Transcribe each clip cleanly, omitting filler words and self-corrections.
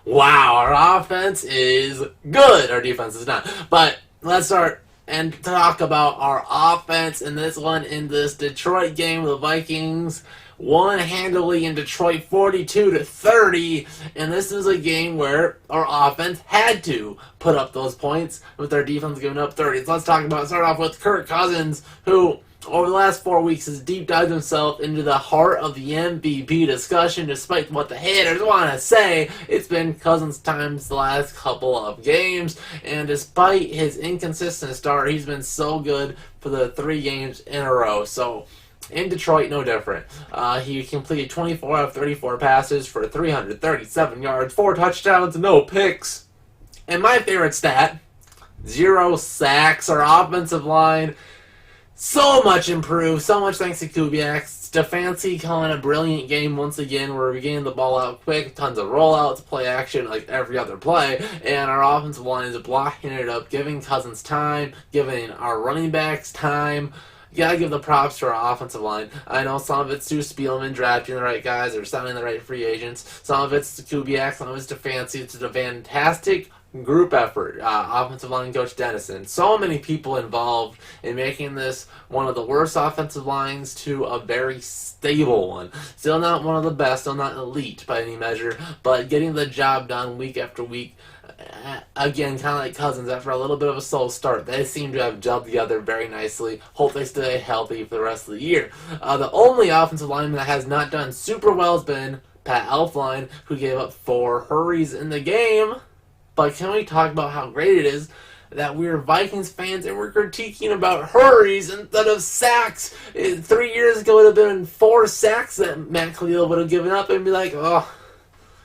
wow, our offense is good. Our defense is not. But let's start and talk about our offense in this one. In this Detroit game, the Vikings won handily in Detroit 42-30, and this is a game where our offense had to put up those points with our defense giving up 30. So let's start off with Kirk Cousins, who over the last 4 weeks has deep dived himself into the heart of the MVP discussion. Despite what the haters want to say, it's been Cousins' times the last couple of games, and despite his inconsistent start, he's been so good for the 3 games in a row. So in Detroit, no different. He completed 24 out of 34 passes for 337 yards, 4 touchdowns, no picks. And my favorite stat, 0 sacks. Our offensive line so much improved, so much thanks to Kubiak. Stefanski calling a brilliant game once again. We're getting the ball out quick, tons of rollouts, play action like every other play, and our offensive line is blocking it up, giving Cousins time, giving our running backs time. You gotta give the props to our offensive line. I know some of it's to Spielman drafting the right guys or signing the right free agents. Some of it's to Kubiak, some of it's to Fancy. It's a fantastic group effort. Offensive line coach Dennison. So many people involved in making this one of the worst offensive lines to a very stable one. Still not one of the best, still not elite by any measure, but getting the job done week after week. Again, kind of like Cousins, after a little bit of a slow start, they seem to have gelled together very nicely. Hope they stay healthy for the rest of the year. The only offensive lineman that has not done super well has been Pat Elflein, who gave up 4 hurries in the game. But can we talk about how great it is that we're Vikings fans and we're critiquing about hurries instead of sacks? 3 years ago, it would have been 4 sacks that Matt Khalil would have given up and be like, oh,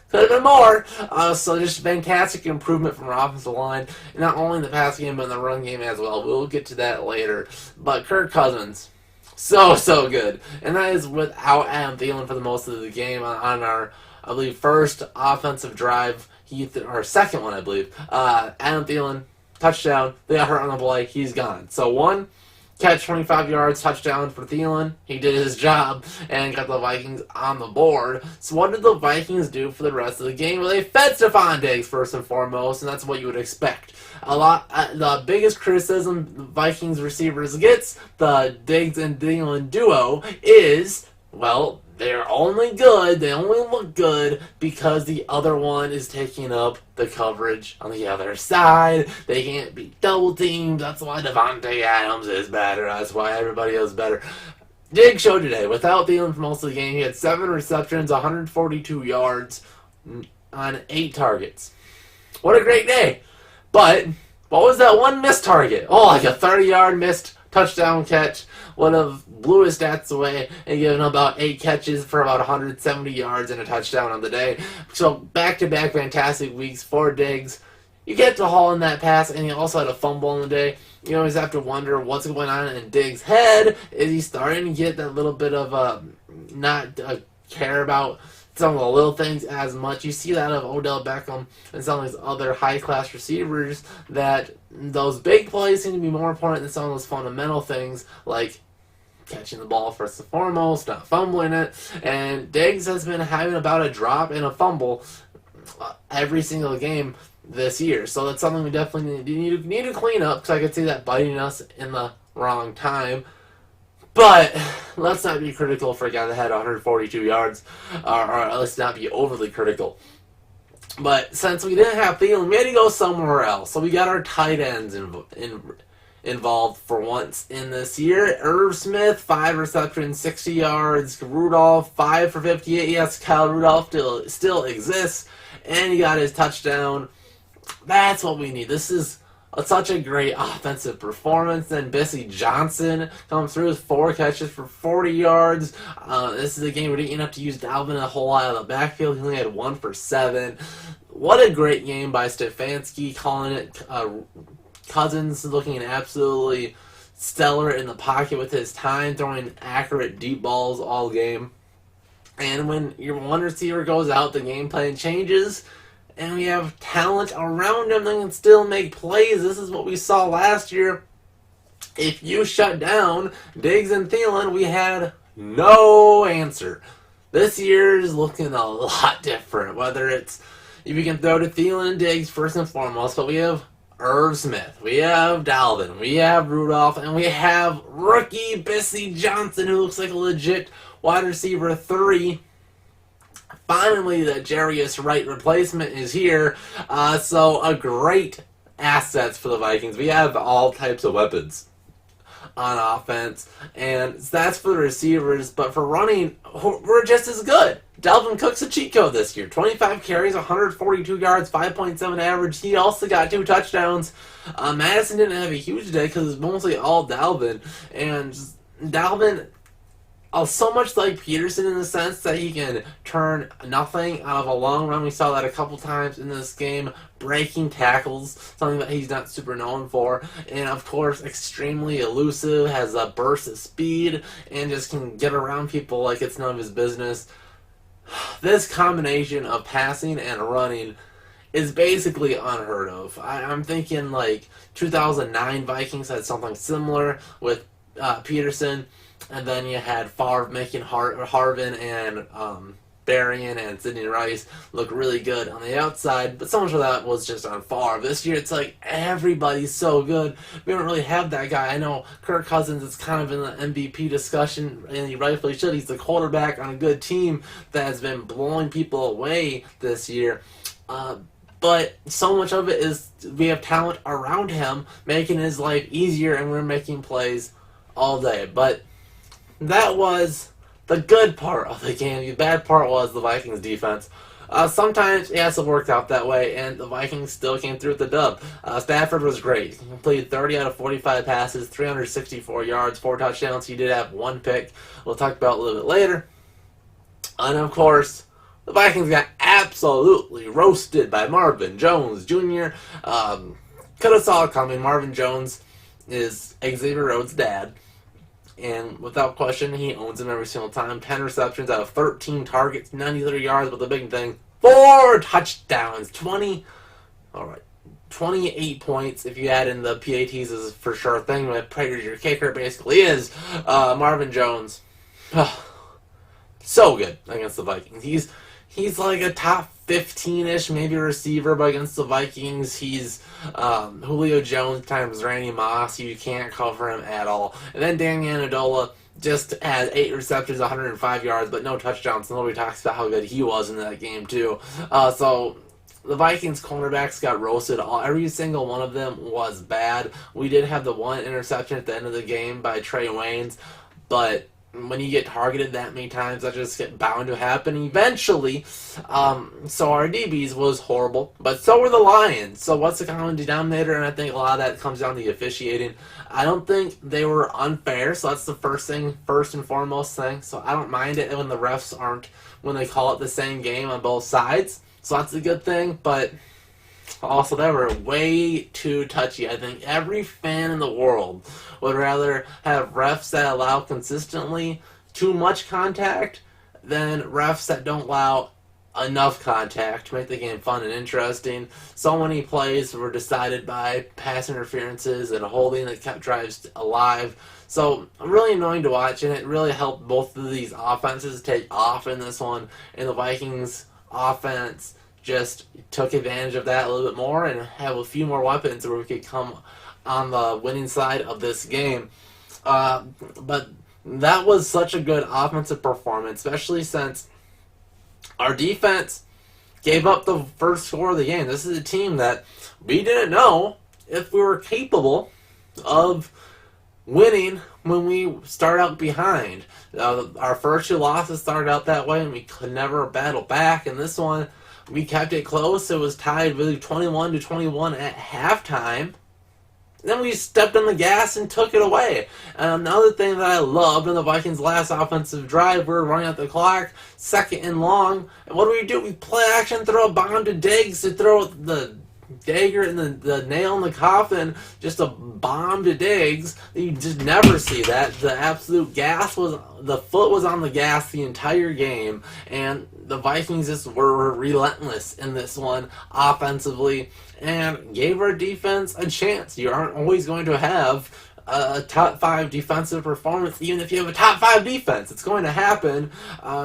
could have been more. So just fantastic improvement from our offensive line, not only in the pass game but in the run game as well. We'll get to that later. But Kirk Cousins, so good. And that is without Adam Thielen for the most of the game on our, I believe, first offensive drive. Our second one, I believe. Adam Thielen, touchdown. They got hurt on the play. He's gone. So 1 catch, 25 yards, touchdown for Thielen. He did his job and got the Vikings on the board. So what did the Vikings do for the rest of the game? Well, they fed Stephon Diggs first and foremost, and that's what you would expect. The biggest criticism the Vikings receivers gets, the Diggs and Thielen duo, is, well, they're only good, they only look good because the other one is taking up the coverage on the other side. They can't be double teamed. That's why Devontae Adams is better. That's why everybody else is better. Diggs showed today, without Thielen for most of the game, he had 7 receptions, 142 yards on 8 targets. What a great day. But what was that one missed target? Oh, like a 30-yard missed touchdown catch. Would have blew his stats away and given about 8 catches for about 170 yards and a touchdown on the day. So back-to-back fantastic weeks for Diggs. You get to haul in that pass, and he also had a fumble on the day. You always have to wonder what's going on in Diggs' head. Is he starting to get that little bit of not care about some of the little things as much? You see that of Odell Beckham and some of these other high-class receivers, that those big plays seem to be more important than some of those fundamental things, like catching the ball first and foremost, not fumbling it. And Diggs has been having about a drop and a fumble every single game this year. So that's something we definitely need to clean up, because I could see that biting us in the wrong time. But let's not be critical for a guy that had 142 yards, or let's not be overly critical. But since we didn't have Thielen, we had to go somewhere else. So we got our tight ends involved for once in this year. Irv Smith, 5 receptions, 60 yards. Rudolph, 5 for 58. Yes, Kyle Rudolph still exists, and he got his touchdown. That's what we need. This is such a great offensive performance. Then Bessie Johnson comes through with 4 catches for 40 yards. This is a game where we didn't have to use Dalvin a whole lot out of the backfield. He only had 1 for 7. What a great game by Stefanski, calling it. Cousins looking absolutely stellar in the pocket with his time, throwing accurate deep balls all game. And when your one receiver goes out, the game plan changes, and we have talent around him that can still make plays. This is what we saw last year. If you shut down Diggs and Thielen, we had no answer. This year is looking a lot different, whether it's If you can throw to Thielen and Diggs first and foremost, but we have Irv Smith, we have Dalvin, we have Rudolph, and we have rookie Bissy Johnson, who looks like a legit wide receiver 3. Finally, the Jarius Wright replacement is here, so a great assets for the Vikings. We have all types of weapons on offense, and that's for the receivers, but for running, we're just as good. Dalvin Cook's a cheat code this year. 25 carries, 142 yards, 5.7 average. He also got 2 touchdowns. Madison didn't have a huge day because it's mostly all Dalvin, and Dalvin, so much like Peterson in the sense that he can turn nothing out of a long run. We saw that a couple times in this game. Breaking tackles, something that he's not super known for. And of course, extremely elusive, has a burst of speed, and just can get around people like it's none of his business. This combination of passing and running is basically unheard of. I'm thinking like 2009 Vikings had something similar with Peterson. And then you had Favre making Harvin and Berrien and Sidney Rice look really good on the outside, but so much of that was just on Favre. This year, it's like everybody's so good. We don't really have that guy. I know Kirk Cousins is kind of in the MVP discussion, and he rightfully should. He's the quarterback on a good team that has been blowing people away this year. But so much of it is we have talent around him, making his life easier, and we're making plays all day. But that was the good part of the game. The bad part was the Vikings defense. Sometimes, yes, it worked out that way, and the Vikings still came through with the dub. Stafford was great. He completed 30 out of 45 passes, 364 yards, 4 touchdowns. He did have 1 pick. We'll talk about a little bit later. And, of course, the Vikings got absolutely roasted by Marvin Jones Jr. Could have saw it coming. Marvin Jones is Xavier Rhodes' dad. And without question, he owns him every single time. 10 receptions out of 13 targets, 93 yards, but the big thing, 4 touchdowns, 28 points. If you add in the PATs, is for sure a thing. With Prater's your kicker, basically is Marvin Jones. So good against the Vikings. He's like a top 15-ish, maybe receiver, but against the Vikings, he's Julio Jones times Randy Moss. You can't cover him at all. And then Danny Amendola just had 8 receptions, 105 yards, but no touchdowns. Nobody talks about how good he was in that game, too. So the Vikings cornerbacks got roasted. Every single one of them was bad. We did have the 1 interception at the end of the game by Trey Waynes, but when you get targeted that many times, that just bound to happen eventually. So our DBs was horrible, but so were the Lions. So what's the common denominator? And I think a lot of that comes down to the officiating. I don't think they were unfair, so that's the first and foremost thing. So I don't mind it when the refs when they call it the same game on both sides. So that's a good thing, but also they were way too touchy. I think every fan in the world would rather have refs that allow consistently too much contact than refs that don't allow enough contact to make the game fun and interesting. So many plays were decided by pass interferences and holding that kept drives alive. So really annoying to watch, and it really helped both of these offenses take off in this one. And the Vikings offense just took advantage of that a little bit more and have a few more weapons where we could come on the winning side of this game. But that was such a good offensive performance, especially since our defense gave up the first score of the game. This is a team that we didn't know if we were capable of winning when we start out behind. Our first 2 losses started out that way, and we could never battle back. And this one, we kept it close. It was tied really 21-21 at halftime. Then we stepped on the gas and took it away. And another thing that I loved in the Vikings' last offensive drive, we were running out the clock, 2nd and long. And what do? We play action, throw a bomb to Diggs to throw the dagger and the nail in the coffin, just a bomb to Diggs. You just never see that. The absolute the foot was on the gas the entire game, and the Vikings just were relentless in this one offensively and gave our defense a chance. You aren't always going to have a top 5 defensive performance, even if you have a top 5 defense. It's going to happen.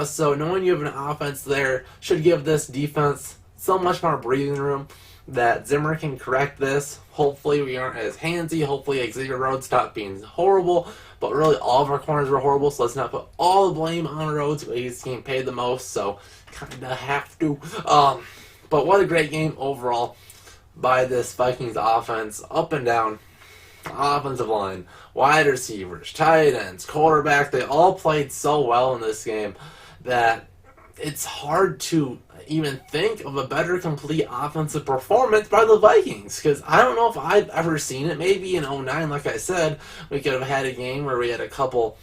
So knowing you have an offense there should give this defense so much more breathing room that Zimmer can correct this. Hopefully we aren't as handsy. Hopefully Xavier Rhodes stopped being horrible. But really all of our corners were horrible, so let's not put all the blame on Rhodes. He's getting paid the most, so kind of have to. But what a great game overall by this Vikings offense. Up and down. Offensive line, wide receivers, tight ends, quarterback, they all played so well in this game that it's hard to even think of a better complete offensive performance by the Vikings, because I don't know if I've ever seen it. Maybe in 09, like I said, we could have had a game where we had a couple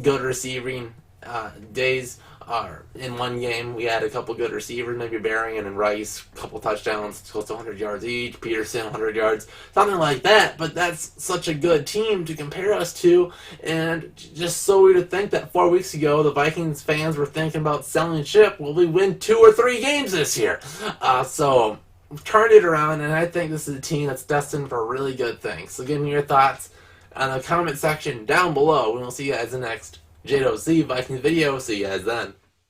good receiving days. In one game, we had a couple good receivers, maybe Berrien and Rice, a couple touchdowns, close to 100 yards each, Peterson 100 yards, something like that. But that's such a good team to compare us to, and just so weird to think that 4 weeks ago the Vikings fans were thinking about selling ship. Will we win 2 or 3 games this year? So turned it around, and I think this is a team that's destined for really good things. So give me your thoughts in the comment section down below, and we'll see you guys in the next JOC Vikings video. See you guys then.